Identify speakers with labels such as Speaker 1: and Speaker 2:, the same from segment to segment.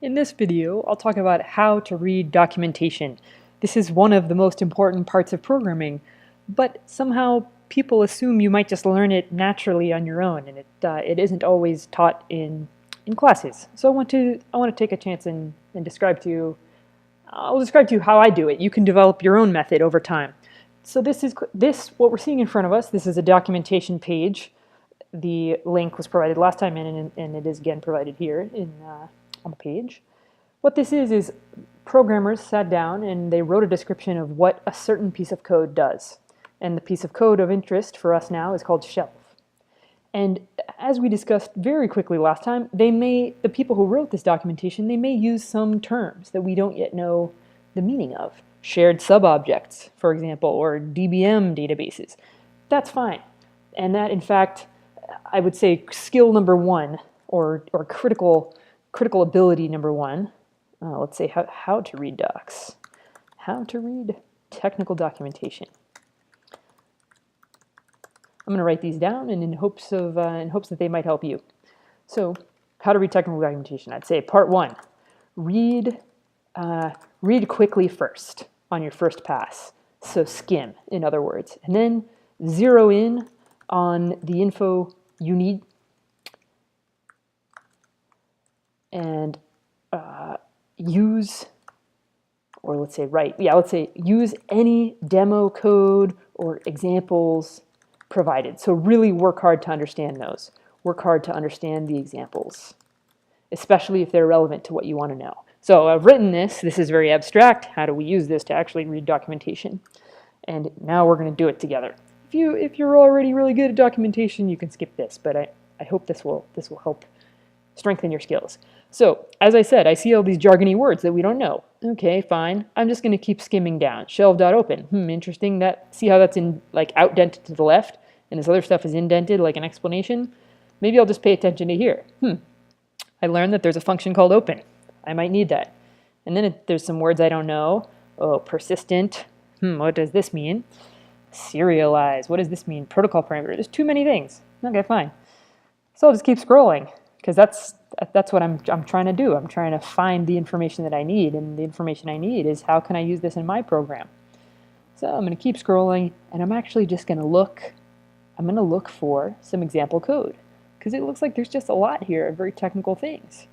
Speaker 1: In this video, I'll talk about how to read documentation. This is one of the most important parts of programming, but somehow people assume you might just learn it naturally on your own, and it isn't always taught in classes. So I want to take a chance and describe to you. I'll describe to you how I do it. You can develop your own method over time. So what we're seeing in front of us. This is a documentation page. The link was provided last time, and it is again provided here on the page. What this is programmers sat down and they wrote a description of what a certain piece of code does. And the piece of code of interest for us now is called shelf. And as we discussed very quickly last time, the people who wrote this documentation, they may use some terms that we don't yet know the meaning of. Shared subobjects, for example, or DBM databases. That's fine. And that, in fact, I would say skill number one, or critical ability number one. Let's say how to read docs. How to read technical documentation. I'm going to write these down and in hopes that they might help you. So, how to read technical documentation. I'd say part one, read quickly first on your first pass. So skim, in other words, and then zero in on the info you need, and use any demo code or examples provided. So really work hard to understand those. Work hard to understand the examples, especially if they're relevant to what you want to know. So I've written this. This is very abstract. How do we use this to actually read documentation? And now we're going to do it together. If you're already really good at documentation, you can skip this, but I hope this will help strengthen your skills. So, as I said, I see all these jargony words that we don't know. Okay, fine. I'm just going to keep skimming down. Shelf.open. Interesting. See how that's outdented to the left, and this other stuff is indented like an explanation? Maybe I'll just pay attention to here. I learned that there's a function called open. I might need that. And then there's some words I don't know. Oh, persistent. What does this mean? Serialize. What does this mean? Protocol parameter. There's too many things. Okay, fine. So I'll just keep scrolling, because that's what I'm trying to do. I'm trying to find the information that I need, and the information I need is how can I use this in my program. So I'm going to keep scrolling, and I'm actually just going to look. I'm going to look for some example code, because it looks like there's just a lot here of very technical things.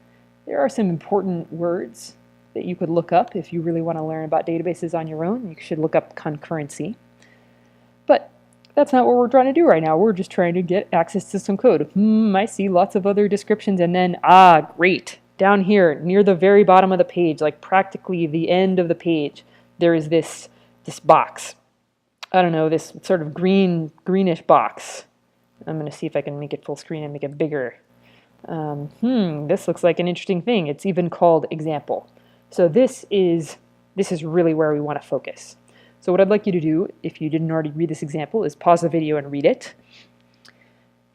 Speaker 1: There are some important words that you could look up if you really want to learn about databases on your own. You should look up concurrency. But that's not what we're trying to do right now. We're just trying to get access to some code. I see lots of other descriptions, and then, great. Down here, near the very bottom of the page, like practically the end of the page, there is this box. I don't know, this sort of greenish box. I'm going to see if I can make it full screen and make it bigger. This looks like an interesting thing. It's even called example. So this is really where we want to focus. So what I'd like you to do, if you didn't already read this example, is pause the video and read it.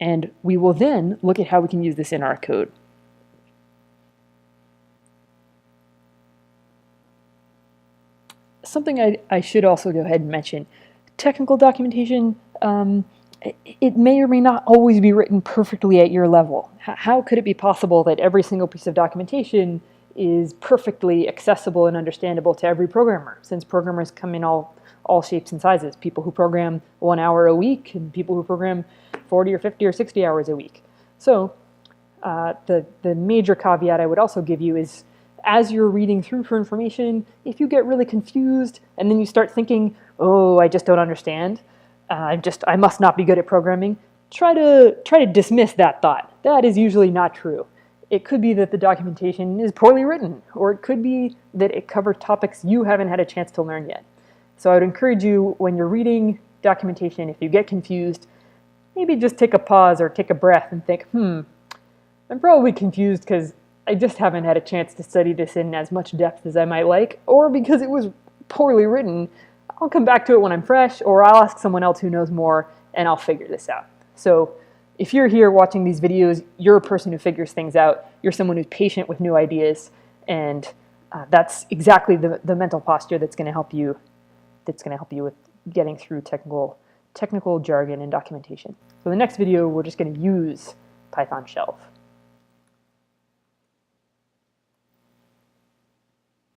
Speaker 1: And we will then look at how we can use this in our code. Something I should also go ahead and mention. Technical documentation, it may or may not always be written perfectly at your level. How could it be possible that every single piece of documentation is perfectly accessible and understandable to every programmer, since programmers come in all shapes and sizes. People who program 1 hour a week and people who program 40 or 50 or 60 hours a week. So the major caveat I would also give you is, as you're reading through for information, if you get really confused and then you start thinking, oh, I just don't understand, I must not be good at programming, try to dismiss that thought. That is usually not true. It could be that the documentation is poorly written, or it could be that it covers topics you haven't had a chance to learn yet. So I would encourage you, when you're reading documentation, if you get confused, maybe just take a pause or take a breath and think, I'm probably confused because I just haven't had a chance to study this in as much depth as I might like, or because it was poorly written. I'll come back to it when I'm fresh, or I'll ask someone else who knows more, and I'll figure this out. So if you're here watching these videos, you're a person who figures things out. You're someone who's patient with new ideas, and that's exactly the mental posture that's going to help you. With getting through technical jargon and documentation. So in the next video, we're just going to use Python shelf.